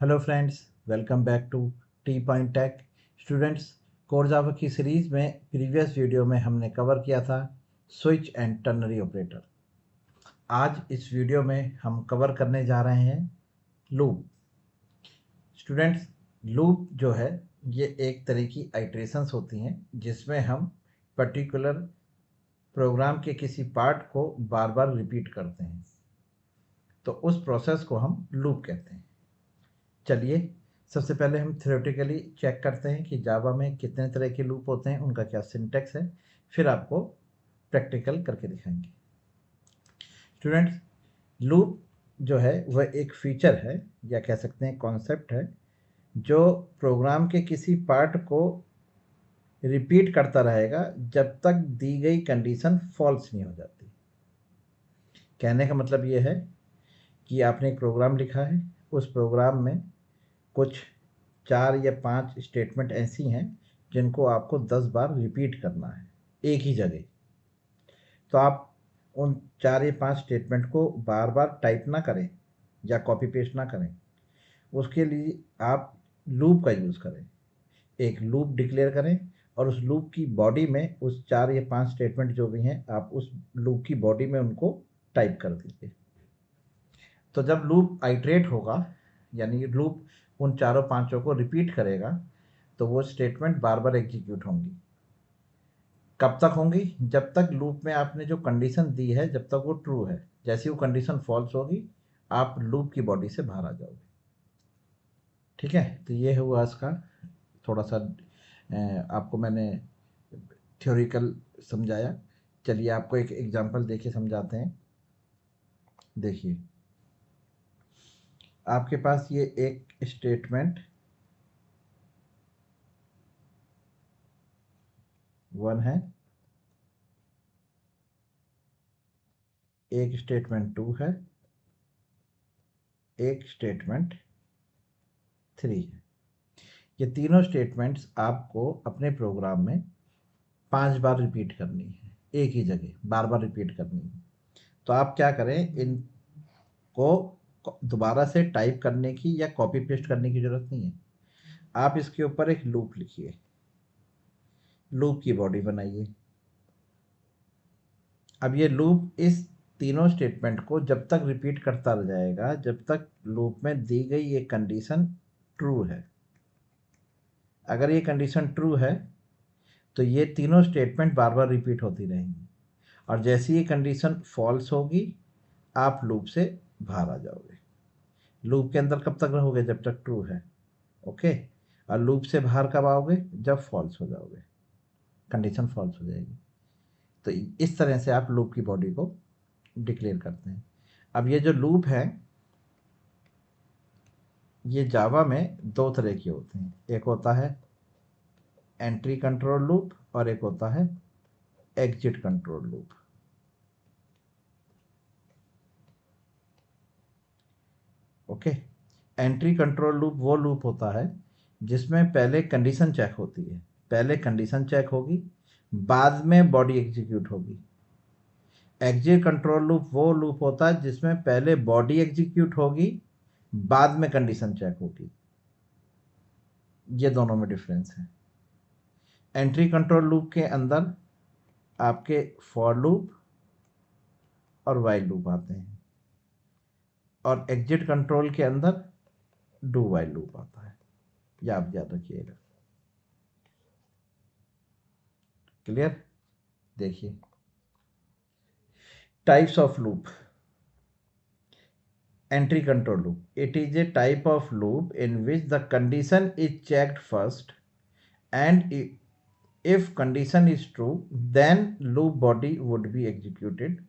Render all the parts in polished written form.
Hello friends, welcome back to T Point Tech. Students, core Java की series में previous video में हमने cover किया था स्विच एंड टर्नरी ऑपरेटर। आज इस वीडियो में हम कवर करने जा रहे हैं लूप। स्टूडेंट्स, लूप जो है ये एक तरह की आइट्रेशंस होती हैं जिसमें हम पर्टिकुलर प्रोग्राम के किसी पार्ट को बार बार रिपीट करते हैं, तो उस प्रोसेस को हम लूप कहते हैं। चलिए, सबसे पहले हम थ्योरेटिकली चेक करते हैं कि जावा में कितने तरह के लूप होते हैं, उनका क्या सिंटेक्स है, फिर आपको प्रैक्टिकल करके दिखाएंगे। स्टूडेंट्स, लूप जो है वह एक फीचर है या कह सकते हैं कॉन्सेप्ट है जो प्रोग्राम के किसी पार्ट को रिपीट करता रहेगा जब तक दी गई कंडीशन फॉल्स नहीं हो जाती। कहने का मतलब ये है कि आपने एक प्रोग्राम लिखा है, उस प्रोग्राम में कुछ 4 या 5 स्टेटमेंट ऐसी हैं जिनको आपको 10 बार रिपीट करना है एक ही जगह। तो आप उन 4 या 5 स्टेटमेंट को बार बार टाइप ना करें या कॉपी पेस्ट ना करें, उसके लिए आप लूप का यूज़ करें। एक लूप डिक्लेयर करें और उस लूप की बॉडी में उस 4 या 5 स्टेटमेंट जो भी हैं आप उस लूप की बॉडी में उनको टाइप कर दीजिए। तो जब लूप आइट्रेट होगा, यानी लूप उन चारों पांचों को रिपीट करेगा, तो वो स्टेटमेंट बार बार एग्जीक्यूट होंगी। कब तक होंगी? जब तक लूप में आपने जो कंडीशन दी है जब तक वो ट्रू है। जैसी वो कंडीशन फॉल्स होगी आप लूप की बॉडी से बाहर आ जाओगे। ठीक है, तो ये हुआ इसका थोड़ा सा आपको मैंने थ्योरिकल समझाया। चलिए आपको एक एग्जांपल देके समझाते हैं। देखिए, आपके पास ये एक स्टेटमेंट 1 है, एक स्टेटमेंट 2 है, एक स्टेटमेंट 3 है। ये तीनों स्टेटमेंट्स आपको अपने प्रोग्राम में 5 बार रिपीट करनी है, एक ही जगह बार बार रिपीट करनी है। तो आप क्या करें, इनको दोबारा से टाइप करने की या कॉपी पेस्ट करने की ज़रूरत नहीं है। आप इसके ऊपर एक लूप लिखिए, लूप की बॉडी बनाइए। अब ये लूप इस तीनों स्टेटमेंट को जब तक रिपीट करता रह जाएगा जब तक लूप में दी गई ये कंडीशन ट्रू है। अगर ये कंडीशन ट्रू है तो ये तीनों स्टेटमेंट बार बार रिपीट होती रहेंगी, और जैसी ये कंडीशन फॉल्स होगी आप लूप से बाहर आ जाओगे। लूप के अंदर कब तक रहोगे? जब तक ट्रू है। ओके, और लूप से बाहर कब आओगे? जब फॉल्स हो जाओगे, कंडीशन फॉल्स हो जाएगी। तो इस तरह से आप लूप की बॉडी को डिक्लेयर करते हैं। अब ये जो लूप है ये जावा में दो तरह के होते हैं। एक होता है एंट्री कंट्रोल लूप और एक होता है exit control loop. Okay, entry control loop वो लूप होता है जिसमें पहले कंडीशन चेक होती है। पहले कंडीशन चेक होगी, बाद में बॉडी एग्जीक्यूट होगी। एग्जिट कंट्रोल लूप वो लूप होता है जिसमें पहले बॉडी एग्जीक्यूट होगी, बाद में कंडीशन चेक होगी। ये दोनों में डिफरेंस है। एंट्री कंट्रोल लूप के अंदर आपके फॉर लूप और वाइल लूप आते हैं, और एग्जिट कंट्रोल के अंदर डू वाइल लूप आता है। ये आप याद रखिएगा। क्लियर? देखिए, types of loop. Entry control loop, it is a type of loop in which the condition is checked first, and if condition is true then loop body would be executed,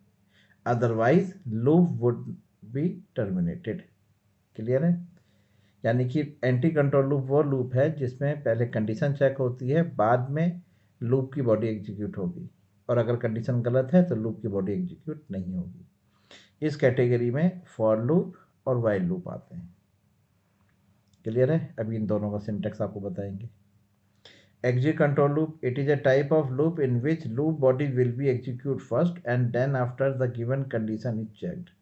otherwise loop would be terminated। Clear है? यानी कि anti control loop वो loop है जिसमें पहले condition check होती है, बाद में लूप की बॉडी एग्जीक्यूट होगी, और अगर कंडीशन गलत है तो लूप की बॉडी एग्जीक्यूट नहीं होगी। इस कैटेगरी में फॉर लूप और वाइल लूप आते हैं। क्लियर है? अभी इन दोनों का सिंटेक्स आपको बताएंगे। Exit control loop, it is a type of loop in which loop body will be execute first and then after the given condition is checked।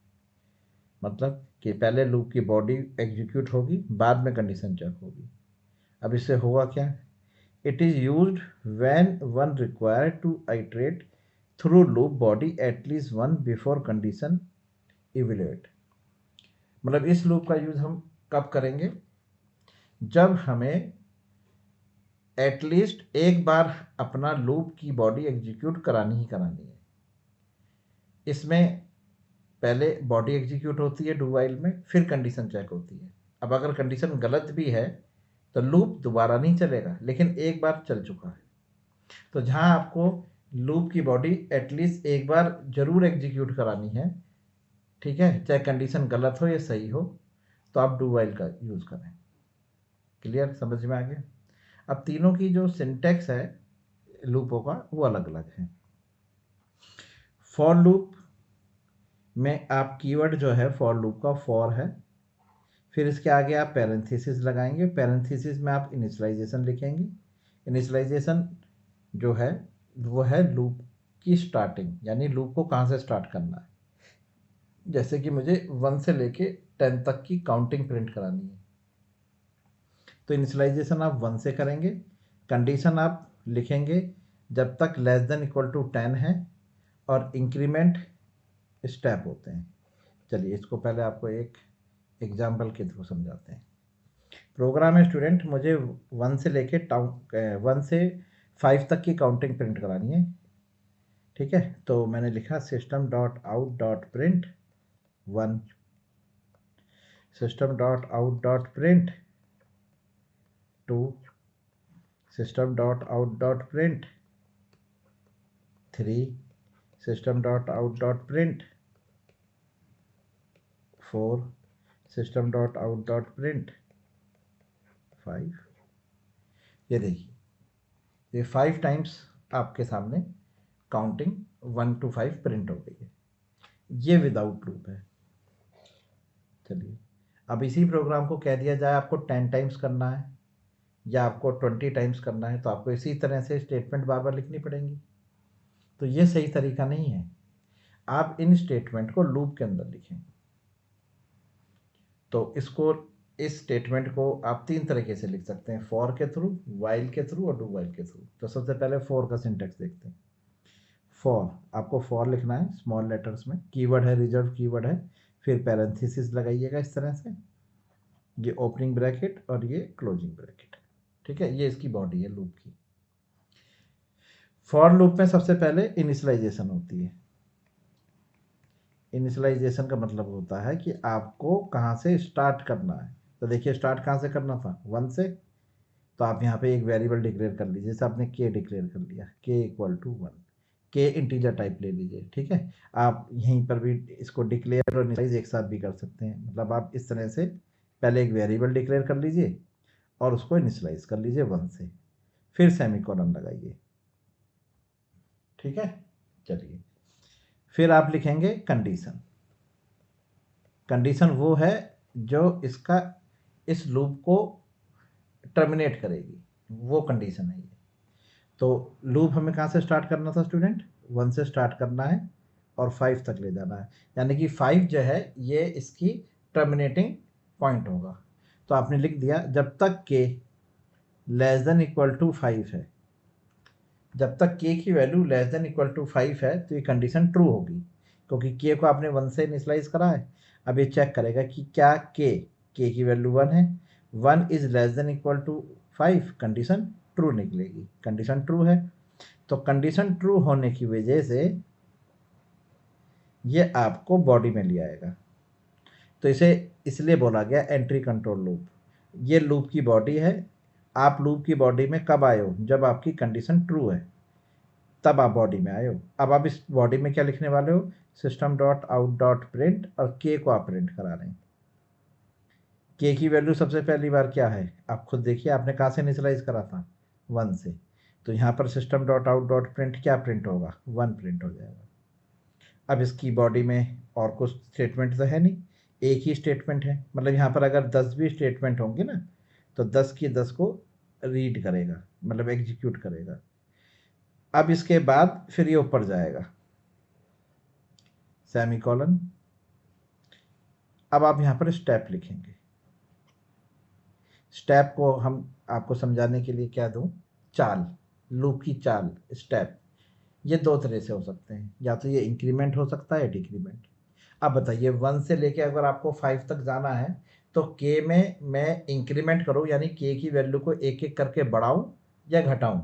मतलब कि पहले लूप की बॉडी एग्जीक्यूट होगी, बाद में कंडीशन चेक होगी। अब इससे होगा क्या? It is used when one required to iterate through loop body at least one before condition evaluate. मतलब इस लूप का यूज़ हम कब करेंगे? जब हमें एटलीस्ट एक बार अपना लूप की बॉडी एग्जीक्यूट करानी ही करानी है। इसमें पहले बॉडी एग्जीक्यूट होती है डू वाइल में, फिर कंडीशन चेक होती है। अब अगर कंडीशन गलत भी है तो लूप दोबारा नहीं चलेगा, लेकिन एक बार चल चुका है। तो जहां आपको लूप की बॉडी एटलीस्ट एक बार जरूर एग्जीक्यूट करानी है, ठीक है, चाहे कंडीशन गलत हो या सही हो, तो आप डू वाइल का यूज़ करें। क्लियर, समझ में आ गया? अब तीनों की जो सिंटेक्स है लूपों का वो अलग अलग है। फॉर लूप में आप कीवर्ड जो है फॉर लूप का फॉर है, फिर इसके आगे आप पैरेंथेसिस लगाएंगे। पैरेंथेसिस में आप इनिशियलाइजेशन लिखेंगे। इनिशियलाइजेशन जो है वो है लूप की स्टार्टिंग, यानी लूप को कहाँ से स्टार्ट करना है। जैसे कि मुझे 1 से लेके 10 तक की काउंटिंग प्रिंट करानी है, तो इनिशियलाइजेशन आप 1 से करेंगे। कंडीशन आप लिखेंगे जब तक लेस देन इक्वल टू 10 है, और इंक्रीमेंट स्टेप होते हैं। चलिए इसको पहले आपको एक एग्जाम्पल के थ्रू समझाते हैं। प्रोग्राम है स्टूडेंट, मुझे 1 से लेके 1 से 5 तक की काउंटिंग प्रिंट करानी है, ठीक है। तो मैंने लिखा system dot out dot print 1, system dot out dot print 2, system dot out dot print 3, system dot out dot print 4, system dot out dot print 5। ये देखिए, ये 5 टाइम्स आपके सामने काउंटिंग 1 to 5 प्रिंट हो गई है। ये विदाउट लूप है। चलिए अब इसी प्रोग्राम को कह दिया जाए आपको 10 टाइम्स करना है या आपको 20 टाइम्स करना है, तो आपको इसी तरह से स्टेटमेंट बार बार लिखनी पड़ेंगी। तो ये सही तरीका नहीं है। आप इन स्टेटमेंट को लूप के अंदर लिखें। तो इस स्टेटमेंट को आप 3 तरीके से लिख सकते हैं, फॉर के थ्रू, वाइल के थ्रू और डू वाइल के थ्रू। तो सबसे पहले फॉर का सिंटेक्स देखते हैं। फॉर, आपको फॉर लिखना है स्मॉल लेटर्स में, कीवर्ड है, रिजर्व कीवर्ड है, फिर पैरेंथेसिस लगाइएगा इस तरह से, ये ओपनिंग ब्रैकेट और ये क्लोजिंग ब्रैकेट, ठीक है। ये इसकी बॉडी है लूप की। फॉर लूप में सबसे पहले इनिशियलाइजेशन होती है। इनिशियलाइजेशन का मतलब होता है कि आपको कहाँ से स्टार्ट करना है। तो देखिए स्टार्ट कहाँ से करना था, 1 से। तो आप यहाँ पे एक वेरिएबल डिक्लेयर कर लीजिए, जैसे आपने के डिक्लेयर कर लिया, के इक्वल टू 1, के इंटीजर टाइप ले लीजिए, ठीक है। आप यहीं पर भी इसको डिक्लेयर और इनिशियलाइज एक साथ भी कर सकते हैं। मतलब आप इस तरह से पहले एक वेरिएबल डिक्लेयर कर लीजिए और उसको इनिशियलाइज कर लीजिए 1 से, फिर सेमीकोलन लगाइए, ठीक है। चलिए फिर आप लिखेंगे कंडीशन। कंडीशन वो है जो इस लूप को टर्मिनेट करेगी, वो कंडीशन है ये। तो लूप हमें कहाँ से स्टार्ट करना था स्टूडेंट, 1 से स्टार्ट करना है और 5 तक ले जाना है, यानी कि 5 जो है ये इसकी टर्मिनेटिंग पॉइंट होगा। तो आपने लिख दिया जब तक के लेस देन इक्वल टू 5 है, जब तक के की value less than equal to 5 है तो ये कंडीशन ट्रू होगी, क्योंकि के को आपने 1 से इनिशियलाइज करा है। अब ये चेक करेगा कि क्या के की वैल्यू 1 है, 1 is less than equal to 5, condition true निकलेगी। कंडीशन ट्रू है, तो कंडीशन ट्रू होने की वजह से ये आपको बॉडी में ले आएगा। तो इसे इसलिए बोला गया एंट्री कंट्रोल लूप। ये लूप की बॉडी है। आप लूप की बॉडी में कब आए हो, जब आपकी कंडीशन ट्रू है, तब आप बॉडी में आए हो। अब आप इस बॉडी में क्या लिखने वाले हो, system dot out dot print, और के को आप प्रिंट करा रहे हैं। के की वैल्यू सबसे पहली बार क्या है, आप खुद देखिए, आपने कहाँ से इनिशियलाइज करा था, 1 से। तो यहाँ पर system dot out dot print क्या प्रिंट होगा, 1 प्रिंट हो जाएगा। अब इसकी बॉडी में और कुछ स्टेटमेंट तो है नहीं, एक ही स्टेटमेंट है। मतलब यहाँ पर अगर 10 भी स्टेटमेंट होंगे ना, तो 10 की 10 को रीड करेगा, मतलब एग्जीक्यूट करेगा। अब इसके बाद फिर ये ऊपर जाएगा, सेमीकोलन, अब आप यहाँ पर स्टेप लिखेंगे। स्टेप को हम आपको समझाने के लिए क्या दूं, चाल, लूप की चाल, स्टेप। ये दो तरह से हो सकते हैं, या तो ये इंक्रीमेंट हो सकता है, डिक्रीमेंट। अब बताइए 1 से लेके अगर आपको 5 तक जाना है तो के में मैं इंक्रीमेंट करूं, यानी के की वैल्यू को एक एक करके बढ़ाऊं या घटाऊं।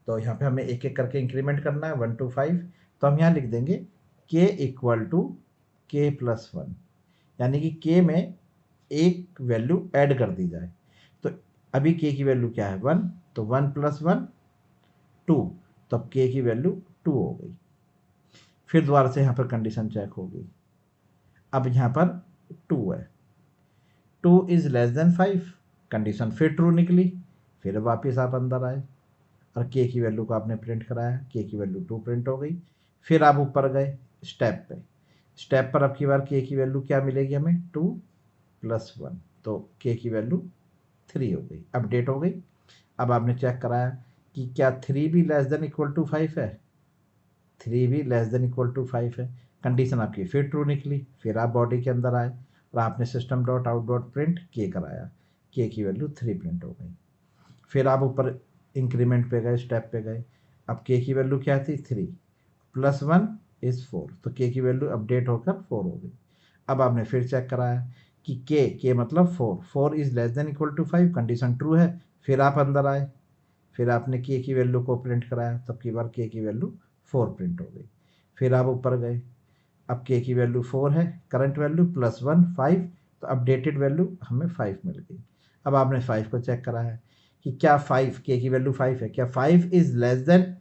तो यहाँ पे हमें एक एक करके इंक्रीमेंट करना है 1 to 5। तो हम यहाँ लिख देंगे के इक्वल टू के प्लस 1, यानी कि के में एक वैल्यू ऐड कर दी जाए। तो अभी के की वैल्यू क्या है 1, तो 1 + 1 2, तो अब के की वैल्यू 2 हो गई। फिर दोबारा से यहाँ पर कंडीशन चेक हो गई। अब यहाँ पर 2 है, 2 इज लेस देन 5, कंडीशन फिर ट्रू निकली। फिर वापस आप अंदर आए और के की वैल्यू को आपने प्रिंट कराया, के की वैल्यू 2 प्रिंट हो गई। फिर आप ऊपर गए स्टेप पे, स्टेप पर अब की बार के की वैल्यू क्या मिलेगी हमें 2 + 1, तो के की वैल्यू 3 हो गई, अपडेट हो गई। अब आपने चेक कराया कि क्या 3 भी लेस देन इक्वल टू 5 है, 3 भी लेस देन इक्वल टू 5 है, कंडीशन आपकी फिर ट्रू निकली। फिर आप बॉडी के अंदर आए और आपने system dot out dot print के कराया, के की वैल्यू 3 प्रिंट हो गई। फिर आप ऊपर इंक्रीमेंट पे गए, स्टेप पे गए। अब के की वैल्यू क्या थी 3 + 1 इज 4, तो के की वैल्यू अपडेट होकर 4 हो गई। अब आपने फिर चेक कराया कि के मतलब 4 is less than equal to 5, condition true है। फिर आप अंदर आए, फिर आपने के की वैल्यू को प्रिंट कराया, तब की बार के की वैल्यू 4 प्रिंट हो गई। फिर आप ऊपर गए, अब के की वैल्यू 4 है, करंट वैल्यू + 1 5, तो अपडेटेड वैल्यू हमें 5 मिल गई। अब आपने 5 को चेक कराया कि क्या 5, के की वैल्यू 5 है, क्या 5 is less than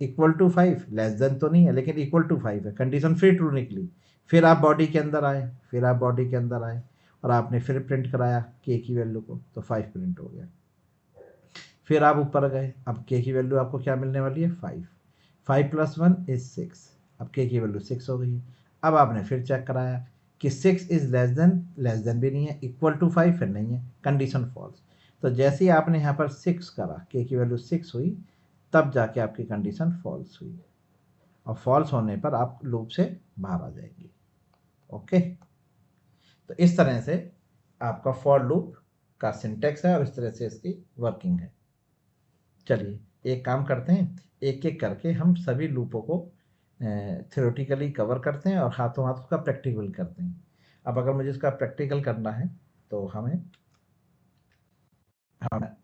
equal to 5, less than तो नहीं है लेकिन इक्वल टू 5 है, कंडीशन फिर ट्रू निकली। फिर आप बॉडी के अंदर आए, फिर आप बॉडी के अंदर आए और आपने फिर प्रिंट कराया के की वैल्यू को, तो 5 प्रिंट हो गया। फिर आप ऊपर गए, अब के की वैल्यू आपको क्या मिलने वाली है 5, 5 + 1 इज 6, अब के की वैल्यू 6 हो गई। अब आपने फिर चेक कराया कि 6 इज लेस देन भी नहीं है, इक्वल टू 5 है, नहीं है, कंडीशन फॉल्स। तो जैसे ही आपने यहाँ पर 6 करा, के की वैल्यू 6 हुई, तब जाके आपकी कंडीशन फॉल्स हुई, और फॉल्स होने पर आप लूप से बाहर आ जाएंगे। ओके, तो इस तरह से आपका फॉर लूप का सिंटेक्स है और इस तरह से इसकी वर्किंग है। चलिए एक काम करते हैं, एक एक करके हम सभी लूपों को थ्योरेटिकली कवर करते हैं और हाथों हाथ उसका प्रैक्टिकल करते हैं। अब अगर मुझे इसका प्रैक्टिकल करना है तो हम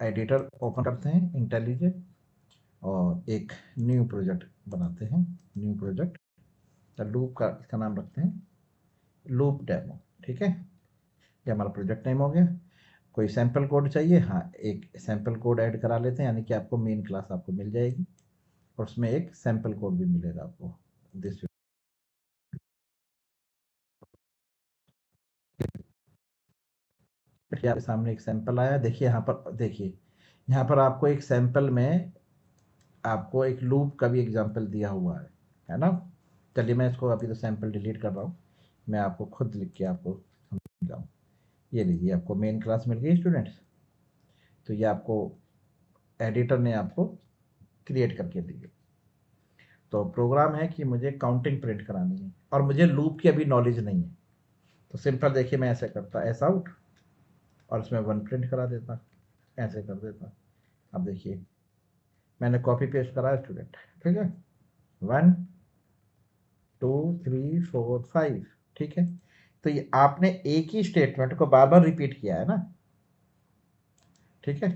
एडिटर ओपन करते हैं इंटेलिजेंट और एक न्यू प्रोजेक्ट बनाते हैं। न्यू प्रोजेक्ट, तो लूप का इसका नाम रखते हैं लूप डेमो। ठीक है, ये हमारा प्रोजेक्ट नेम हो गया। कोई सैम्पल कोड चाहिए, हाँ एक सैम्पल कोड ऐड करा लेते हैं, यानी कि आपको मेन क्लास आपको मिल जाएगी और उसमें एक सैम्पल कोड भी मिलेगा आपको। दिस आपके सामने एक सैंपल आया, देखिए यहाँ पर, देखिए यहाँ पर आपको एक सैंपल में आपको एक लूप का भी एग्जांपल दिया हुआ है ना। चलिए मैं इसको अभी तो सैंपल डिलीट कर रहा हूँ, मैं आपको खुद लिख के आपको समझाऊँ। ये लीजिए आपको मेन क्लास मिल गई स्टूडेंट्स, तो ये आपको एडिटर ने आपको क्रिएट करके दी है। तो प्रोग्राम है कि मुझे काउंटिंग प्रिंट करानी है और मुझे लूप की अभी नॉलेज नहीं है, तो सिंपल देखिए मैं ऐसे करता एस आउट और इसमें 1 प्रिंट करा देता, ऐसे कर देता। अब देखिए मैंने कॉपी पेस्ट करा स्टूडेंट, ठीक है, 1 2 3 4 5, ठीक है। तो ये आपने एक ही स्टेटमेंट को बार बार रिपीट किया है ना, ठीक है।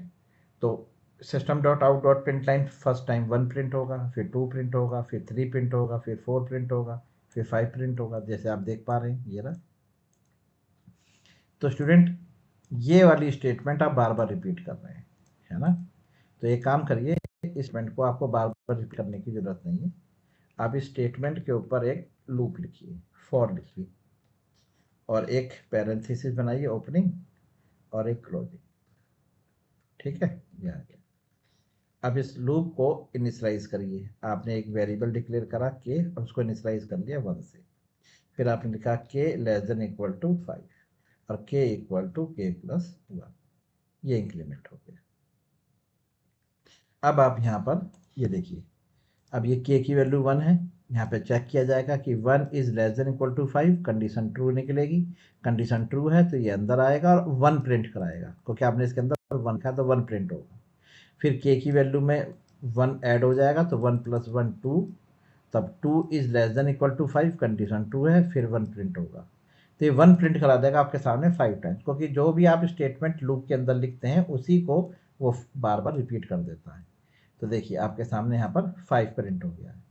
तो system dot out dot print line first time 1 print होगा, फिर 2 प्रिंट होगा, फिर 3 प्रिंट होगा, फिर 4 प्रिंट होगा, फिर 5 प्रिंट होगा, जैसे आप देख पा रहे हैं ये रहा। तो स्टूडेंट ये वाली स्टेटमेंट आप बार बार रिपीट कर रहे हैं, है ना। तो एक काम करिए, इस स्टेटमेंट को आपको बार बार रिपीट करने की जरूरत नहीं है। आप इस स्टेटमेंट के ऊपर एक लूप लिखिए, फॉर लिखिए और एक पैरेंथेसिस बनाइए, ओपनिंग और एक क्लोजिंग, ठीक है, ये आ गया। अब इस लूप को इनिशियलाइज करिए, आपने एक वेरिएबल डिक्लेयर करा के और उसको इनिशियलाइज कर लिया 1 से। फिर आपने लिखा के लेस देन इक्वल टू 5 और के इक्वल टू के प्लस 1, ये इंक्रीमेंट हो गया। अब आप यहाँ पर ये देखिए, अब ये के की वैल्यू 1 है, यहाँ पे चेक किया जाएगा कि 1 is less than equal to 5, condition true निकलेगी। कंडीशन ट्रू है तो ये अंदर आएगा और 1 प्रिंट कराएगा, क्योंकि आपने इसके अंदर 1 लिखा तो 1 प्रिंट होगा। फिर के की वैल्यू में 1 ऐड हो जाएगा तो 1 + 1 2, तब 2 is less than equal to 5, condition true है, फिर 1 प्रिंट होगा। तो ये 1 प्रिंट करा देगा आपके सामने 5 टाइम्स, क्योंकि जो भी आप स्टेटमेंट लूप के अंदर लिखते हैं उसी को वो बार बार रिपीट कर देता है। तो देखिए आपके सामने यहाँ पर 5 प्रिंट हो गया है।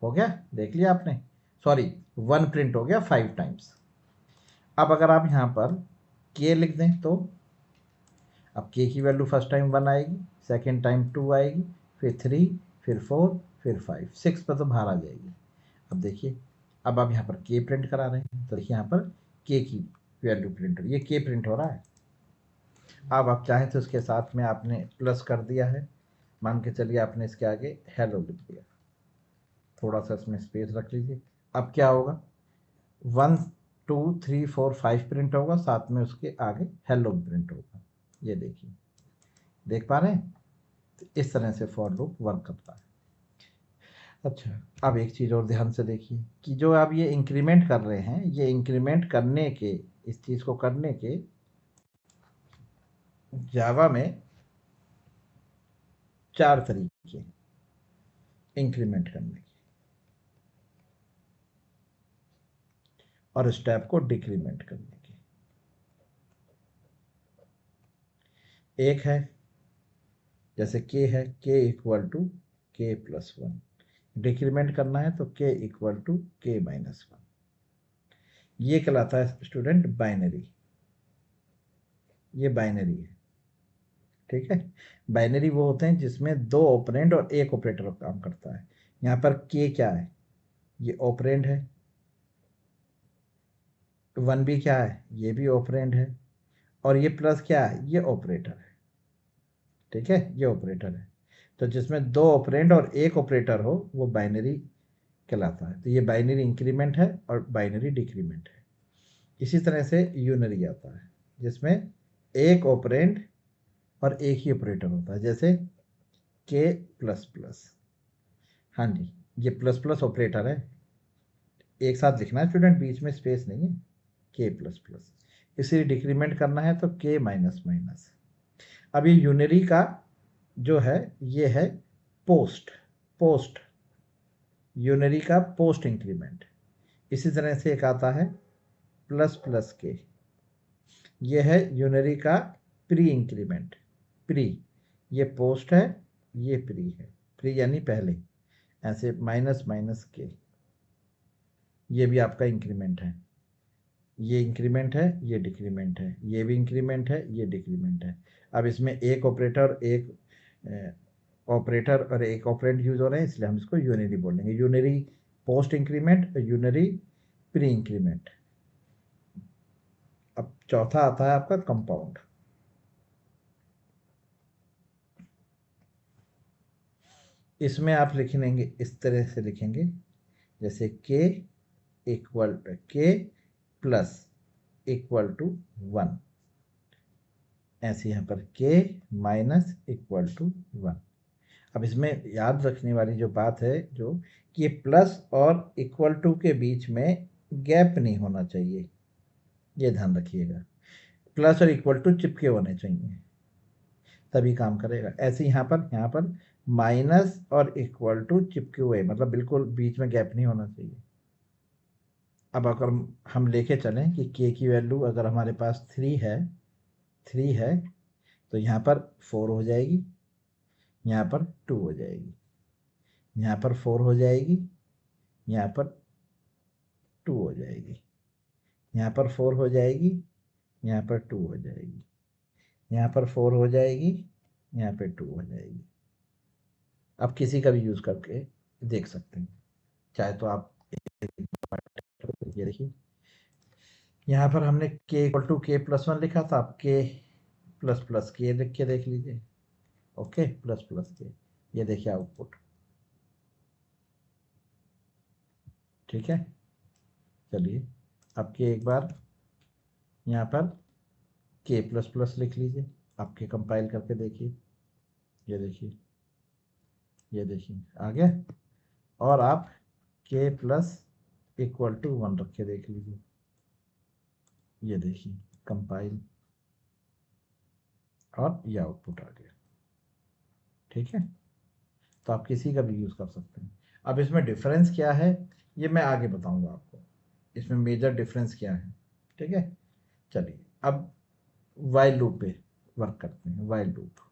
हो गया, देख लिया आपने, सॉरी 1 प्रिंट हो गया 5 टाइम्स। अब अगर आप यहाँ पर के लिख दें तो अब के की वैल्यू फर्स्ट टाइम 1 आएगी, सेकेंड टाइम 2 आएगी, फिर 3, फिर 4, फिर 5, 6 पर तो बाहर आ जाएगी। अब देखिए, अब आप यहाँ पर के प्रिंट करा रहे हैं तो देखिए यहाँ पर के की वैल्यू प्रिंट हो रही है, ये के प्रिंट हो रहा है। अब आप चाहें तो उसके साथ में आपने प्लस कर दिया है, मान के चलिए आपने इसके आगे हेलो लिख दिया, थोड़ा सा इसमें स्पेस रख लीजिए। अब क्या होगा, 1 2 3 4 5 प्रिंट होगा, साथ में उसके आगे हेलो प्रिंट होगा। ये देखिए, देख पा रहे हैं, तो इस तरह से फॉर लूप वर्क करता है। अच्छा, अब एक चीज़ और ध्यान से देखिए कि जो आप ये इंक्रीमेंट कर रहे हैं, ये इंक्रीमेंट करने के, इस चीज़ को करने के जावा में 4 तरीके हैं इंक्रीमेंट करने के, और स्टेप को डिक्रीमेंट करने के। एक है जैसे के है, के इक्वल टू के प्लस 1, डिक्रीमेंट करना है तो के इक्वल टू के माइनस 1। ये कहलाता है स्टूडेंट बाइनरी, ये बाइनरी है, ठीक है। बाइनरी वो होते हैं जिसमें 2 ऑपरेंड और 1 ऑपरेटर काम करता है। यहाँ पर के क्या है, ये ऑपरेंड है, 1 भी क्या है, ये भी ऑपरेंड है, और ये प्लस क्या है, ये ऑपरेटर है, ठीक है, ये ऑपरेटर है। तो जिसमें 2 ऑपरेंड और 1 ऑपरेटर हो वो बाइनरी कहलाता है। तो ये बाइनरी इंक्रीमेंट है और बाइनरी डिक्रीमेंट है। इसी तरह से यूनरी आता है जिसमें 1 ऑपरेंड और 1 ही ऑपरेटर होता है, जैसे के प्लस प्लस, हाँ जी, ये प्लस प्लस ऑपरेटर है, एक साथ लिखना है स्टूडेंट, बीच में स्पेस नहीं है, के प्लस प्लस। इसे डिक्रीमेंट करना है तो के माइनस माइनस। अब ये यूनरी का जो है ये है पोस्ट, पोस्ट यूनरी का पोस्ट इंक्रीमेंट। इसी तरह से एक आता है प्लस प्लस के, ये है यूनरी का प्री इंक्रीमेंट, प्री, ये पोस्ट है, ये प्री है, प्री यानी पहले, ऐसे माइनस माइनस के, ये भी आपका इंक्रीमेंट है, ये इंक्रीमेंट है, ये डिक्रीमेंट है, ये भी इंक्रीमेंट है, ये डिक्रीमेंट है। अब इसमें एक ऑपरेटर, एक ऑपरेटर और एक ऑपरेंड यूज हो रहे हैं, इसलिए हम इसको यूनरी बोलेंगे, unary post increment, unary pre increment. अब चौथा आता है आपका कंपाउंड। इसमें आप लिख लेंगे, इस तरह से लिखेंगे, जैसे के इक्वल के प्लस इक्वल टू 1, ऐसे यहाँ पर के माइनस इक्वल टू 1। अब इसमें याद रखने वाली जो बात है, जो कि प्लस और इक्वल टू के बीच में गैप नहीं होना चाहिए, ये ध्यान रखिएगा, प्लस और इक्वल टू चिपके होने चाहिए तभी काम करेगा। ऐसे यहाँ पर माइनस और इक्वल टू चिपके हुए, मतलब बिल्कुल बीच में गैप नहीं होना चाहिए। अब अगर हम लेके चलें कि के की वैल्यू अगर हमारे पास 3 है तो यहाँ पर 4 हो जाएगी, यहाँ पर 2 हो जाएगी, यहाँ पर 4 हो जाएगी, यहाँ पर 2 हो जाएगी, यहाँ पर 4 हो जाएगी, यहाँ पर 2 हो जाएगी, यहाँ पर 4 हो जाएगी, यहाँ पे 2 हो जाएगी। आप किसी का भी यूज़ करके देख सकते हैं, चाहे तो आप ये देखिए, यहाँ पर हमने के इक्वल टू के प्लस 1 लिखा था, आप के प्लस प्लस के लिख के देख लीजिए, ओके, प्लस प्लस के, ये देखिए आउटपुट, ठीक है। चलिए अब के एक बार यहाँ पर के प्लस प्लस लिख लीजिए, आपके कंपाइल करके देखिए, ये देखिए, ये देखिए आ गया। और आप के प्लस इक्वल टू 1 रख के देख लीजिए। ये देखिए कंपाइल और ये आउटपुट आ गया। ठीक है, तो आप किसी का भी यूज़ कर सकते हैं। अब इसमें डिफरेंस क्या है ये मैं आगे बताऊंगा आपको, इसमें मेजर डिफरेंस क्या है। ठीक है, चलिए अब वाइल लूप पे वर्क करते हैं। While loop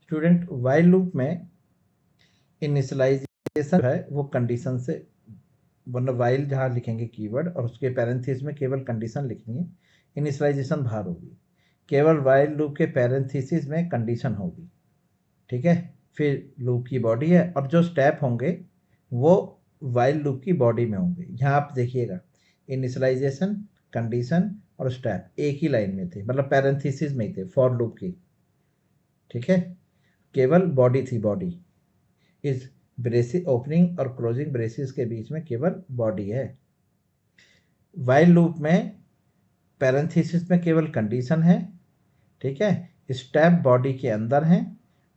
student, while loop में इनिशियलाइजेशन है वो कंडीशन से, मतलब वाइल जहाँ लिखेंगे कीवर्ड और उसके पैरेंथेसिस में केवल कंडीशन लिखनी है, इनिशियलाइजेशन बाहर होगी। केवल वाइल लूप के पैरेंथेसिस में कंडीशन होगी। ठीक है, फिर लूप की बॉडी है और जो स्टेप होंगे वो वाइल लूप की बॉडी में होंगे। यहाँ आप देखिएगा इनिशियलाइजेशन, कंडीशन और स्टेप एक ही लाइन में थे, मतलब पैरेंथेसिस में ही थे फॉर लूप की। ठीक है, केवल बॉडी थी, बॉडी इस ब्रेसिस ओपनिंग और क्लोजिंग ब्रेसिस के बीच में केवल बॉडी है। वाइल लूप में पैरेंथेसिस में केवल कंडीशन है। ठीक है, स्टेप बॉडी के अंदर है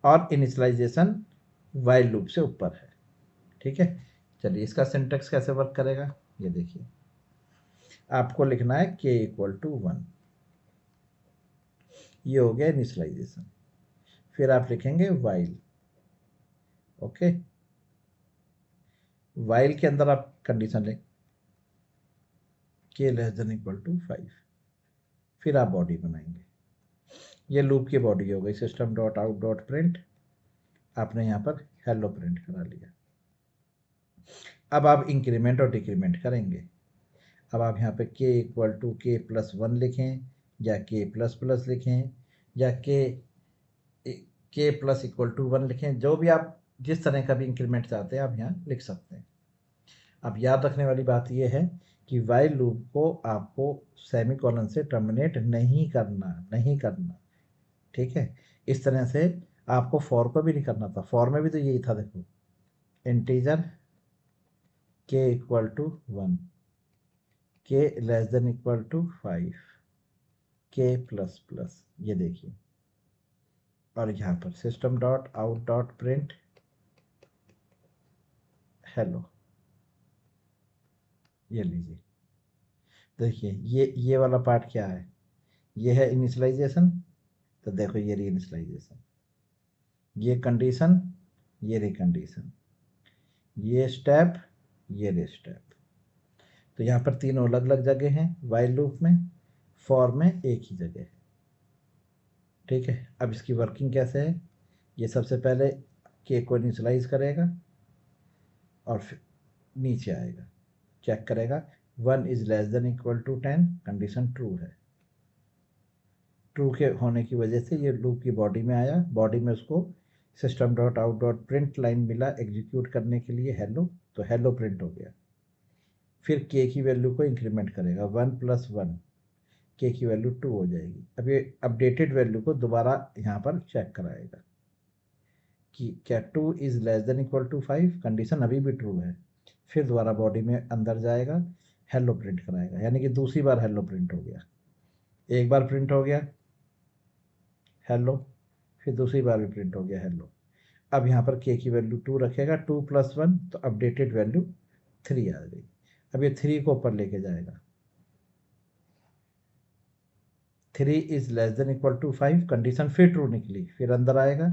और इनिशियलाइजेशन वाइल लूप से ऊपर है। ठीक है, चलिए इसका सिंटेक्स कैसे वर्क करेगा ये देखिए। आपको लिखना है k इक्वल टू 1, ये हो गया इनिशियलाइजेशन। फिर आप लिखेंगे वाइल। ओके, वाइल के अंदर आप कंडीशन लें k less than equal to 5, फिर आप बॉडी बनाएंगे। ये लूप की बॉडी हो गई। System dot out dot print, आपने यहाँ पर हेलो प्रिंट करा लिया। अब आप इंक्रीमेंट और डिक्रीमेंट करेंगे। अब आप यहाँ पे k equal to k plus 1 लिखें या k प्लस प्लस लिखें या k प्लस इक्वल टू 1 लिखें, जो भी आप जिस तरह का भी इंक्रीमेंट चाहते हैं आप यहाँ लिख सकते हैं। अब याद रखने वाली बात यह है कि वाइल लूप को आपको सेमीकोलन से टर्मिनेट नहीं करना। ठीक है, इस तरह से आपको फॉर को भी नहीं करना था। फॉर में भी तो यही था, देखो integer k equal to 1, k less than equal to 5, k plus plus, ये देखिए। और यहाँ पर system dot out dot print hello, ये लीजिए। देखिए ये वाला पार्ट क्या है, ये है इनिशियलाइजेशन, तो देखो ये री इनिशियलाइजेशन, ये कंडीशन, ये री कंडीशन, ये स्टेप, ये री स्टेप। तो यहाँ पर तीनों अलग अलग जगह हैं वाइल लूप में, फॉर में एक ही जगह है। ठीक है, अब इसकी वर्किंग कैसे है, ये सबसे पहले के को इनिशियलाइज करेगा और फिर नीचे आएगा, चेक करेगा 1 is less than equal to 10, condition true है। ट्रू के होने की वजह से ये लूप की बॉडी में आया। बॉडी में उसको system dot out dot print line मिला एग्जीक्यूट करने के लिए हेलो, तो हेलो प्रिंट हो गया। फिर के की वैल्यू को इंक्रीमेंट करेगा, 1 प्लस 1, के की वैल्यू 2 हो जाएगी। अब ये अपडेटेड वैल्यू को दोबारा यहाँ पर चेक कराएगा कि क्या 2 is less than equal to 5, condition अभी भी ट्रू है। फिर दोबारा बॉडी में अंदर जाएगा, हेलो प्रिंट कराएगा, यानी कि दूसरी बार हेलो प्रिंट हो गया। एक बार प्रिंट हो गया हेलो, फिर दूसरी बार भी प्रिंट हो गया हेलो। अब यहाँ पर के की वैल्यू 2 रखेगा, 2 प्लस 1, तो अपडेटेड वैल्यू 3 आ गई। अब ये 3 को ऊपर लेके जाएगा, 3 is less than equal to 5, condition फिर ट्रू निकली। फिर अंदर आएगा,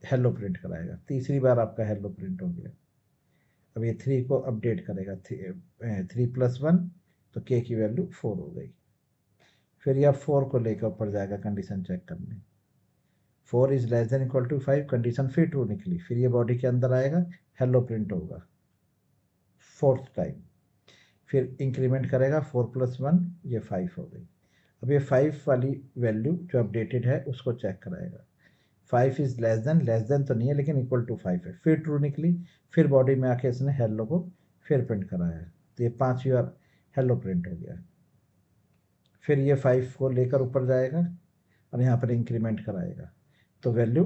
हेलो प्रिंट कराएगा, तीसरी बार आपका हेलो प्रिंट हो गया। अब ये 3 को अपडेट करेगा, 3 प्लस 1, तो के की वैल्यू 4 हो गई। फिर यह 4 को लेकर ऊपर जाएगा कंडीशन चेक करने, 4 is less than equal to 5, condition फिर ट्रू निकली। फिर ये बॉडी के अंदर आएगा, हेलो प्रिंट होगा 4th टाइम। फिर इंक्रीमेंट करेगा, 4 प्लस 1, ये 5 हो गई। अब ये 5 वाली वैल्यू जो अपडेटेड है उसको चेक कराएगा, 5 इज लेस देन तो नहीं है लेकिन इक्वल टू 5 है। फिर ट्रू निकली, फिर बॉडी में आके इसने हेलो को फिर प्रिंट कराया, तो ये 5वीं बार हेलो प्रिंट हो गया। फिर ये 5 को लेकर ऊपर जाएगा और यहाँ पर इंक्रीमेंट कराएगा, तो वैल्यू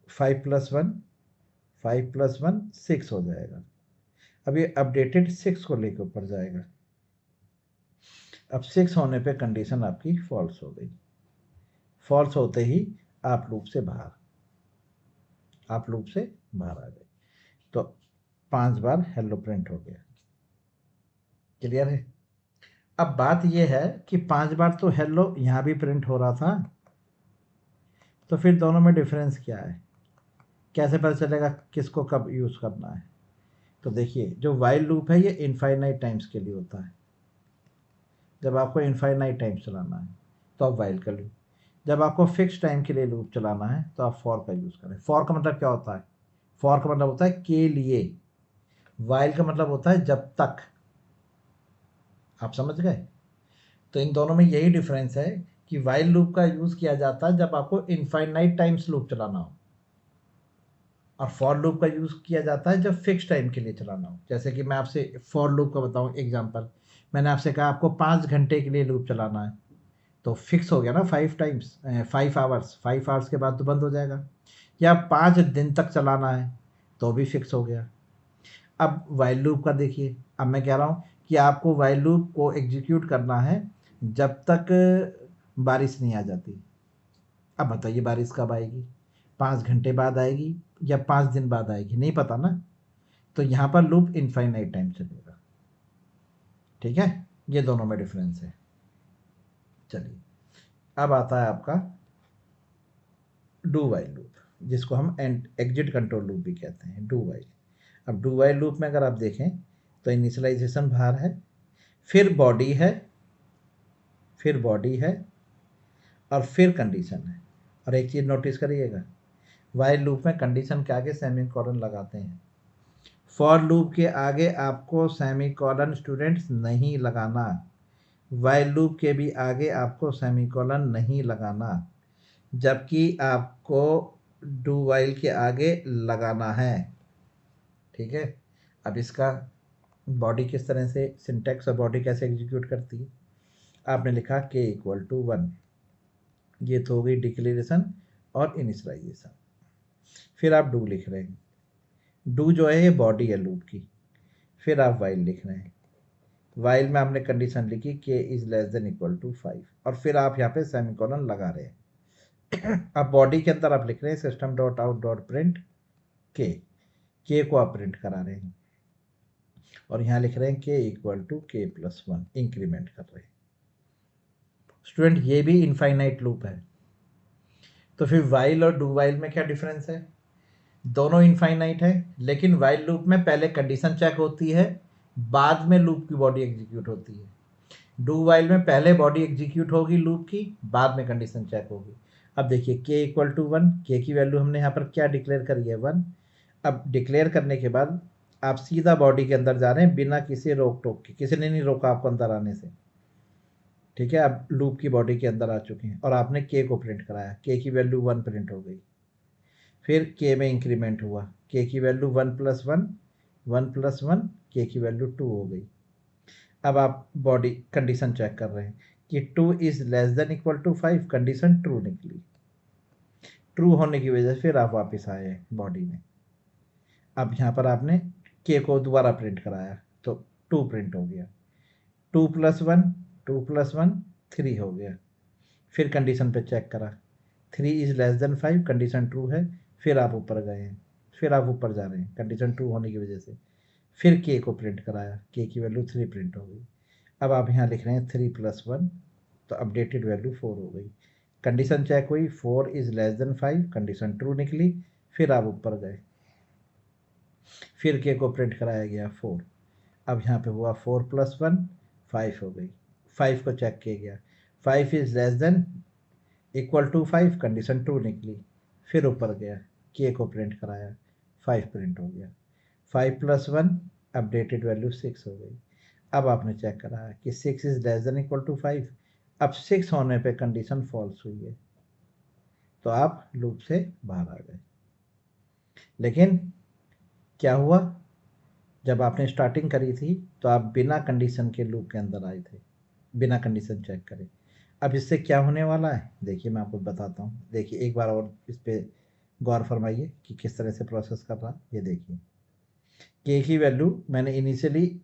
5 प्लस 1, 5 प्लस 1 6 हो जाएगा। अब ये अपडेटेड 6 को लेकर ऊपर जाएगा। अब 6 होने पे कंडीशन आपकी फॉल्स हो गई। फॉल्स होते ही आप लूप से बाहर आ गए। तो 5 बार हेलो प्रिंट हो गया। क्लियर है? अब बात यह है कि 5 बार तो हेलो यहाँ भी प्रिंट हो रहा था, तो फिर दोनों में डिफरेंस क्या है, कैसे पता चलेगा किसको कब यूज़ करना है? तो देखिए, जो वाइल लूप है ये इनफाइनाइट टाइम्स के लिए होता है। जब आपको इनफाइनाइट टाइम्स चलाना है तो आप वाइल का लूप, जब आपको फिक्स टाइम के लिए लूप चलाना है तो आप फॉर का यूज़ करें। फॉर का मतलब क्या होता है? फॉर का मतलब होता है के लिए, वाइल का मतलब होता है जब तक। आप समझ गए? तो इन दोनों में यही डिफरेंस है कि वाइल लूप का यूज़ किया जाता है जब आपको इनफाइनाइट टाइम्स लूप चलाना हो, और फॉर लूप का यूज़ किया जाता है जब फिक्स टाइम के लिए चलाना हो। जैसे कि मैं आपसे फॉर लूप का बताऊं एग्जांपल, मैंने आपसे कहा आपको 5 घंटे के लिए लूप चलाना है, तो फिक्स हो गया ना 5 आवर्स। 5 आवर्स के बाद तो बंद हो जाएगा। या 5 दिन तक चलाना है तो भी फिक्स हो गया। अब वाइल लूप का देखिए, अब मैं कह रहा हूँ कि आपको वाइल लूप को एग्जीक्यूट करना है जब तक बारिश नहीं आ जाती। अब बताइए बारिश कब आएगी? 5 घंटे बाद आएगी या 5 दिन बाद आएगी? नहीं पता ना। तो यहाँ पर लूप इनफाइनाइट टाइम चलेगा। ठीक है, ये दोनों में डिफरेंस है। चलिए, अब आता है आपका डू वाइल लूप, जिसको हम एग्जिट कंट्रोल लूप भी कहते हैं, डू वाइल। अब डू वाइल लूप में अगर आप देखें तो इनिशियलाइजेशन बाहर है, फिर बॉडी है, फिर बॉडी है, और फिर कंडीशन है। और एक चीज़ नोटिस करिएगा, वाइल लूप में कंडीशन के आगे सेमीकोलन लगाते हैं। फॉर लूप के आगे आपको सेमीकोलन स्टूडेंट्स नहीं लगाना, वाइल लूप के भी आगे आपको सेमीकोलन नहीं लगाना, जबकि आपको डू वाइल के आगे लगाना है। ठीक है, अब इसका बॉडी किस तरह से, सिंटैक्स और बॉडी कैसे एग्जीक्यूट करती है? आपने लिखा k=1, ये तो हो गई डिक्लेरेशन और इनिशियलाइजेशन। फिर आप डू लिख रहे हैं, डू जो है ये बॉडी है लूप की। फिर आप वाइल लिख रहे हैं, वाइल में आपने कंडीशन लिखी k=<5, और फिर आप यहाँ पे सेमीकोलन लगा रहे हैं। अब बॉडी के अंदर आप लिख रहे हैं system.out.print के को आप प्रिंट करा रहे हैं, और यहाँ लिख रहे हैं k=k+1, इंक्रीमेंट कर रहे हैं। स्टूडेंट, ये भी इनफाइनाइट लूप है। तो फिर वाइल और डू वाइल में क्या डिफरेंस है? दोनों इनफाइनाइट है, लेकिन वाइल लूप में पहले कंडीशन चेक होती है, बाद में लूप की बॉडी एग्जीक्यूट होती है। डू वाइल में पहले बॉडी एग्जीक्यूट होगी लूप की, बाद में कंडीशन चेक होगी। अब देखिए k=1, के की वैल्यू हमने यहाँ पर क्या डिक्लेयर करी है? 1। अब डिक्लेयर करने के बाद आप सीधा बॉडी के अंदर जा रहे हैं बिना किसी रोक टोक के, किसी ने नहीं रोका आपको अंदर आने से। ठीक है, अब लूप की बॉडी के अंदर आ चुके हैं और आपने के को प्रिंट कराया, के की वैल्यू 1 प्रिंट हो गई। फिर के में इंक्रीमेंट हुआ, के की वैल्यू 1+1, 1+1, के की वैल्यू 2 हो गई। अब आप बॉडी कंडीशन चेक कर रहे हैं कि 2 << 5, कंडीशन ट्रू निकली। ट्रू होने की वजह से फिर आप वापस आए बॉडी में। अब यहाँ पर आपने के को दोबारा प्रिंट कराया तो 2 प्रिंट हो गया। 2+1, 2+1, 3 हो गया। फिर कंडीशन पे चेक करा, 3 << 5, कंडीशन ट्रू है। फिर आप ऊपर गए हैं, फिर आप ऊपर जा रहे हैं कंडीशन ट्रू होने की वजह से। फिर के को प्रिंट कराया, के की वैल्यू 3 प्रिंट हो गई। अब आप यहाँ लिख रहे हैं 3+1, तो अपडेटेड वैल्यू 4 हो गई। कंडीशन चेक हुई, 4 << 5, कंडीशन ट्रू निकली। फिर आप ऊपर गए, फिर के को प्रिंट कराया गया 4। अब यहाँ पे हुआ 4+1, 5 हो गई। 5 को चेक किया गया, 5 << 5, कंडीशन ट्रू निकली। फिर ऊपर गया, के को प्रिंट कराया, 5 प्रिंट हो गया। 5+1, अपडेटेड वैल्यू 6 हो गई। अब आपने चेक करा कि 6 << 5, अब 6 होने पे कंडीशन फॉल्स हुई है, तो आप लूप से बाहर आ गए। लेकिन क्या हुआ, जब आपने स्टार्टिंग करी थी तो आप बिना कंडीशन के लूप के अंदर आए थे, बिना कंडीशन चेक करे। अब इससे क्या होने वाला है देखिए, मैं आपको बताता हूँ। देखिए एक बार और इस पर गौर फरमाइए कि किस तरह से प्रोसेस कर रहा। ये देखिए, के की वैल्यू मैंने इनिशियली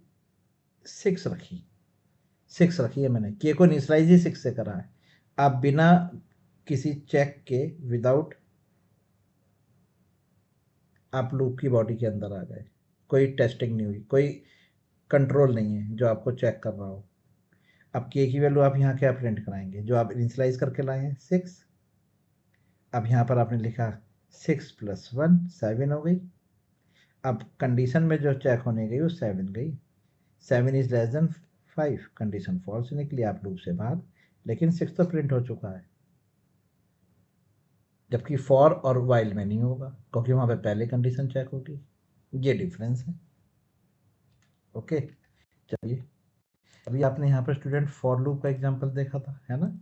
6 रखी, 6 रखी है मैंने, के को इनिशियलाइज ही 6 से करा है। आप बिना किसी चेक के, विदाउट, आप लूप की बॉडी के अंदर आ गए। कोई टेस्टिंग नहीं हुई, कोई कंट्रोल नहीं है जो आपको चेक कर रहा हो। अब के की वैल्यू आप यहाँ क्या प्रिंट कराएंगे, जो आप इनिशियलाइज करके लाए हैं 6। अब यहाँ पर आपने लिखा 6 + 1 7 हो गई। अब कंडीशन में जो चेक होने गई वो 7 गई। 7 is less than 5, condition false निकली, आप लूप से बाहर। लेकिन 6 तो प्रिंट हो चुका है, जबकि फॉर और वाइल में नहीं होगा, क्योंकि वहाँ पे पहले कंडीशन चेक होगी। ये डिफरेंस है। ओके, चलिए अभी आपने यहाँ पर स्टूडेंट फॉर लूप का एग्जांपल देखा था, है ना।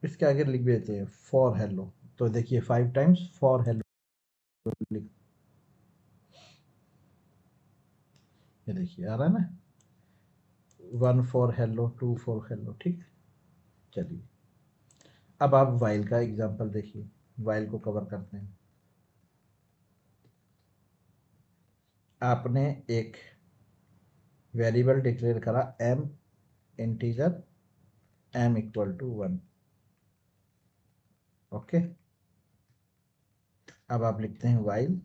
इसके आगे लिख देते हैं फॉर हेलो। तो देखिए 5 टाइम्स फॉर हेलो लिख, ये देखिए आ रहा है ना, 1 फॉर हेलो, 2 फॉर हेलो। ठीक, चलिए अब आप वाइल का एग्जांपल देखिए, वाइल को कवर करते हैं। आपने एक वेरिएबल डिक्लेयर करा m, इंटीजर m = 1। ओके, अब आप लिखते हैं वाइल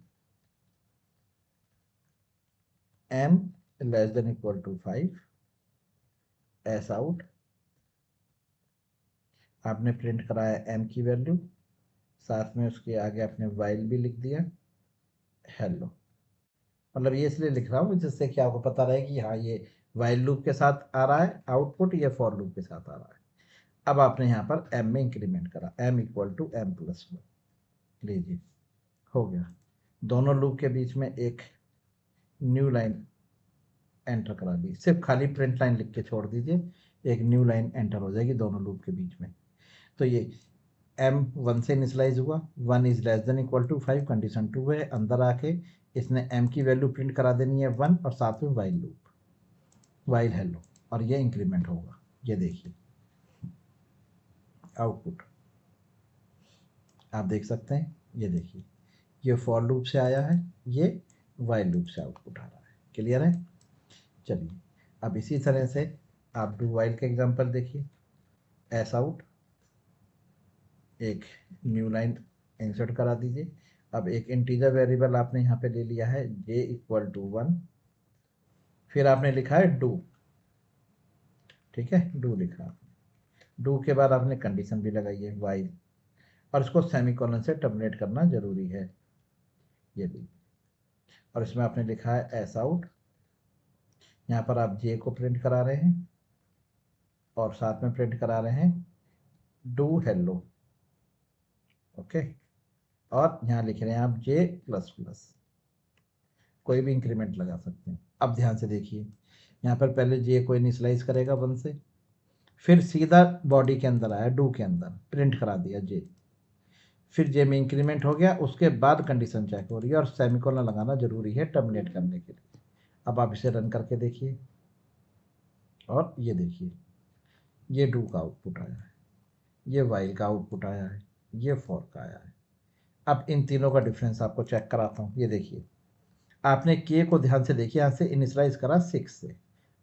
m < 5 एस आउट। आपने प्रिंट कराया m की वैल्यू, साथ में उसके आगे आपने वाइल भी लिख दिया हेलो। मतलब ये इसलिए लिख रहा हूँ जिससे कि आपको पता रहे कि हाँ ये वाइल लूप के साथ आ रहा है आउटपुट, ये फॉर लूप के साथ आ रहा है। अब आपने यहाँ पर m में इंक्रीमेंट करा m = m + 1। लीजिए हो गया। दोनों लूप के बीच में एक न्यू लाइन एंटर करा दी, सिर्फ खाली प्रिंट लाइन लिख के छोड़ दीजिए, एक न्यू लाइन एंटर हो जाएगी दोनों लूप के बीच में। तो ये m 1 से इनिशलाइज हुआ, 1 is less than equal to 5, condition 2 है। अंदर आके इसने m की वैल्यू प्रिंट करा देनी है 1 और साथ में वाइल लूप, वाइल हेलो, और ये इंक्रीमेंट होगा। ये देखिए आउटपुट आप देख सकते हैं, ये देखिए ये फॉर लूप से आया है, ये वाइल लूप से आउटपुट आ रहा है। क्लियर है। चलिए अब इसी तरह से आप डू वाइल के एग्जांपल देखिए। एस आउट, एक न्यू लाइन इंसर्ट करा दीजिए। अब एक इंटीजर वेरिएबल आपने यहाँ पे ले लिया है j = 1, फिर आपने लिखा है डू। ठीक है, डू लिखा आपने, डू के बाद आपने कंडीशन भी लगाई है वाइल, और इसको सेमीकोलन से टर्मिनेट करना जरूरी है। ये भी, और इसमें आपने लिखा है एस आउट। यहाँ पर आप जे को प्रिंट करा रहे हैं और साथ में प्रिंट करा रहे हैं डू हेलो। ओके, और यहाँ लिख रहे हैं आप J++, कोई भी इंक्रीमेंट लगा सकते हैं। अब ध्यान से देखिए, यहाँ पर पहले J को इनिशलाइज करेगा 1 से, फिर सीधा बॉडी के अंदर आया, डू के अंदर प्रिंट करा दिया J, फिर J में इंक्रीमेंट हो गया, उसके बाद कंडीशन चेक हो रही है और सेमीकोलन लगाना जरूरी है टर्मिनेट करने के लिए। अब आप इसे रन करके देखिए और ये देखिए ये डू का आउटपुट आया है, ये वाइल का आउटपुट आया है, ये फॉर का आया है। अब इन तीनों का डिफरेंस आपको चेक कराता हूँ। ये देखिए, आपने के को ध्यान से देखिए, यहाँ से इनिशलाइज करा 6 से,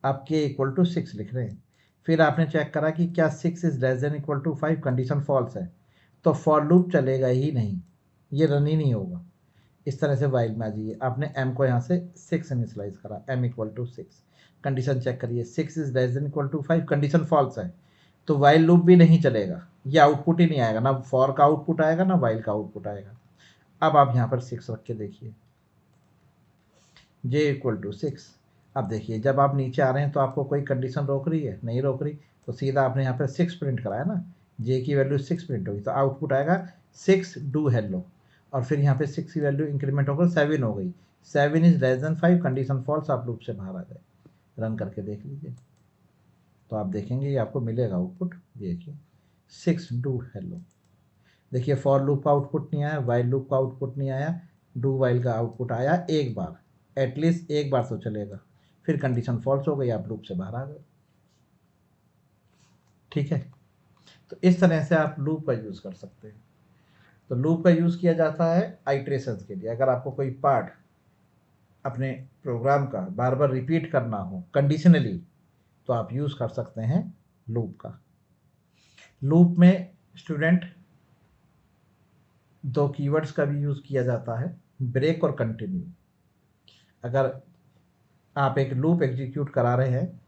आप के = 6 लिख रहे हैं। फिर आपने चेक करा कि क्या 6 is less than equal to 5, condition false है, तो फॉर लूप चलेगा ही नहीं, ये रन ही नहीं होगा। इस तरह से वाइल में आ जाइए, आपने m को यहाँ से 6 इनिशलाइज करा, m = 6, कंडीशन चेक करिए 6 is less than equal to 5, condition false है, तो वाइल लूप भी नहीं चलेगा, ये आउटपुट ही नहीं आएगा, ना फॉर का आउटपुट आएगा ना वाइल का आउटपुट आएगा। अब आप यहाँ पर 6 रख के देखिए, j = 6। अब देखिए जब आप नीचे आ रहे हैं तो आपको कोई कंडीशन रोक रही है, नहीं रोक रही, तो सीधा आपने यहाँ पर 6 प्रिंट कराया ना, j की वैल्यू 6 प्रिंट होगी, तो आउटपुट आएगा 6 डू हेलो, और फिर यहाँ पे 6 की वैल्यू इंक्रीमेंट होकर 7 हो गई, 7 is less than 5, condition false, आप लूप से बाहर आ गए। रन करके देख लीजिए तो आप देखेंगे ये आपको मिलेगा आउटपुट। देखिए 6 डू हेलो। देखिए फॉर लूप का आउटपुट नहीं आया, वाइल लूप का आउटपुट नहीं आया, डू वाइल का आउटपुट आया एक बार, एटलीस्ट एक बार तो चलेगा, फिर कंडीशन फॉल्स हो गई, आप लूप से बाहर आ गए। ठीक है, तो इस तरह से आप लूप का यूज़ कर सकते हैं। तो लूप का यूज़ किया जाता है आइट्रेशंस के लिए। अगर आपको कोई पार्ट अपने प्रोग्राम का बार बार रिपीट करना हो कंडीशनली, तो आप यूज़ कर सकते हैं लूप का। लूप में स्टूडेंट 2 कीवर्ड्स का भी यूज़ किया जाता है, ब्रेक और कंटिन्यू। अगर आप एक लूप एग्जीक्यूट करा रहे हैं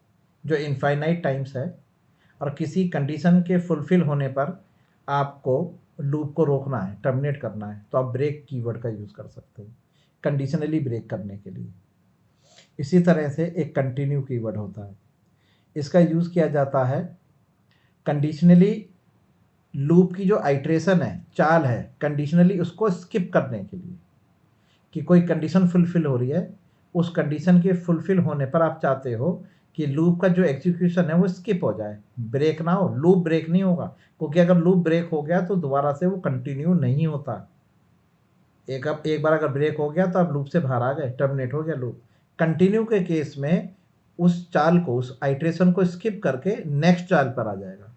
जो इनफाइनाइट टाइम्स है और किसी कंडीशन के फुलफिल होने पर आपको लूप को रोकना है, टर्मिनेट करना है, तो आप ब्रेक कीवर्ड का यूज़ कर सकते हैं कंडीशनली ब्रेक करने के लिए। इसी तरह से एक कंटिन्यू कीवर्ड होता है, इसका यूज़ किया जाता है कंडीशनली लूप की जो आइट्रेशन है, चाल है, कंडीशनली उसको स्किप करने के लिए कि कोई कंडीशन फुलफिल हो रही है, उस कंडीशन के फुलफिल होने पर आप चाहते हो कि लूप का जो एग्जीक्यूशन है वो स्किप हो जाए, ब्रेक ना हो, लूप ब्रेक नहीं होगा, क्योंकि अगर लूप ब्रेक हो गया तो दोबारा से वो कंटिन्यू नहीं होता। एक बार अगर ब्रेक हो गया तो आप लूप से बाहर आ गए, टर्मिनेट हो गया लूप। कंटिन्यू के केस में उस चाल को, उस आइट्रेशन को स्किप करके नेक्स्ट चाल पर आ जाएगा।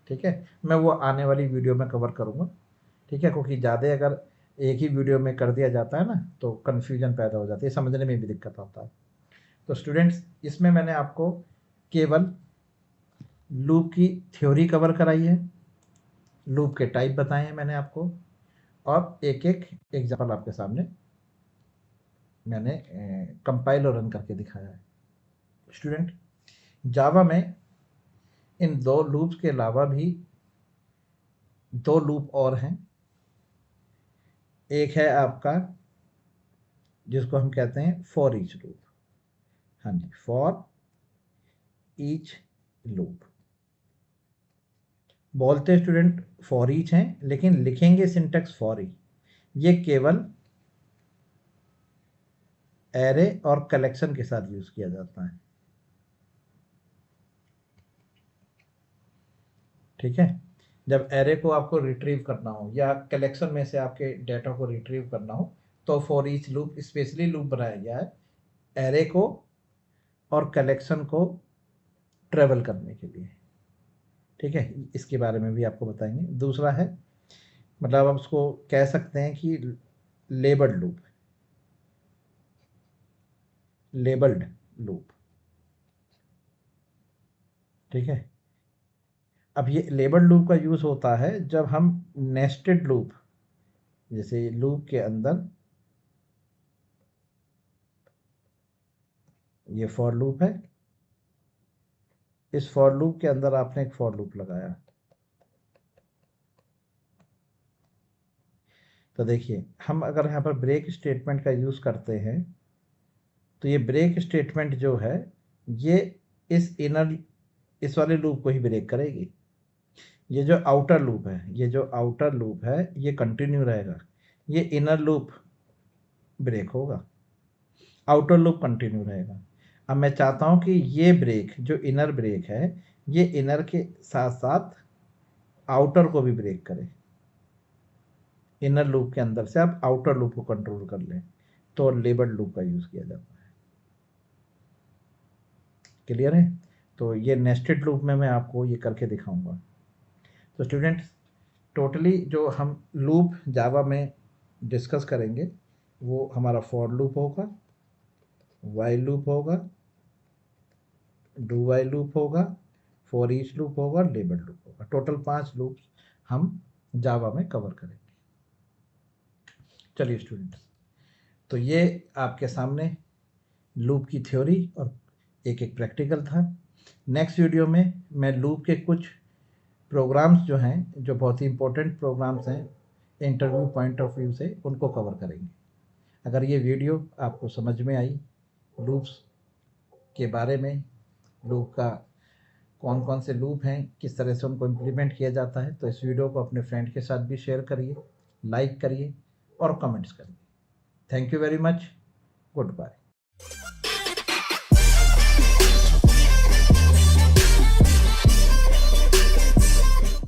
ठीक है, मैं वो आने वाली वीडियो में कवर करूँगा। ठीक है, क्योंकि ज़्यादा अगर एक ही वीडियो में कर दिया जाता है ना तो कन्फ्यूजन पैदा हो जाती है, समझने में भी दिक्कत आता है। तो स्टूडेंट्स, इसमें मैंने आपको केवल लूप की थ्योरी कवर कराई है, लूप के टाइप बताए हैं मैंने आपको, और एक एक एग्जाम्पल आपके सामने मैंने कंपाइल और रन करके दिखाया है। स्टूडेंट, जावा में इन दो लूप्स के अलावा भी दो लूप और हैं। एक है आपका जिसको हम कहते हैं फॉर ईच लूप। हाँ जी, फॉर ईच लूप बोलते स्टूडेंट फॉर ईच हैं, लेकिन लिखेंगे सिंटेक्स फॉर ईच। ये केवल एरे और कलेक्शन के साथ यूज किया जाता है। ठीक है, जब एरे को आपको रिट्रीव करना हो या कलेक्शन में से आपके डेटा को रिट्रीव करना हो तो for each loop specially loop बनाया गया है एरे को और कलेक्शन को ट्रेवल करने के लिए। ठीक है, इसके बारे में भी आपको बताएंगे। दूसरा है, मतलब आप उसको कह सकते हैं कि लेबल्ड लूप, लेबल्ड लूप। ठीक है, अब ये लेबल्ड लूप का यूज़ होता है जब हम नेस्टेड लूप, जैसे लूप के अंदर ये फॉर लूप है, इस फॉर लूप के अंदर आपने एक फॉर लूप लगाया, तो देखिए हम अगर यहाँ पर ब्रेक स्टेटमेंट का यूज़ करते हैं तो ये ब्रेक स्टेटमेंट जो है ये इस वाले लूप को ही ब्रेक करेगी। ये जो आउटर लूप है, ये जो आउटर लूप है ये कंटिन्यू रहेगा, ये इनर लूप ब्रेक होगा, आउटर लूप कंटिन्यू रहेगा। अब मैं चाहता हूँ कि ये ब्रेक जो इनर ब्रेक है ये इनर के साथ साथ आउटर को भी ब्रेक करे, इनर लूप के अंदर से आप आउटर लूप को कंट्रोल कर लें, तो लेबल्ड लूप का यूज़ किया जाता है। क्लियर है? तो ये नेस्टेड लूप में मैं आपको ये करके दिखाऊंगा। तो स्टूडेंट्स, टोटली जो हम लूप जावा में डिस्कस करेंगे वो हमारा फॉर लूप होगा, वाइल लूप होगा, डू वाइल लूप होगा, फॉर ईच लूप होगा, लेबल्ड लूप होगा। टोटल 5 लूप्स हम जावा में कवर करेंगे। चलिए स्टूडेंट्स, तो ये आपके सामने लूप की थ्योरी और एक एक प्रैक्टिकल था। नेक्स्ट वीडियो में मैं लूप के कुछ प्रोग्राम्स जो हैं, जो बहुत ही इंपॉर्टेंट प्रोग्राम्स हैं इंटरव्यू पॉइंट ऑफ व्यू से, उनको कवर करेंगे। अगर ये वीडियो आपको समझ में आई, लूप्स के बारे में, लूप का कौन कौन से लूप हैं, किस तरह से उनको इम्प्लीमेंट किया जाता है, तो इस वीडियो को अपने फ्रेंड के साथ भी शेयर करिए, लाइक करिए और कमेंट्स करिए। Thank you very much. Good bye.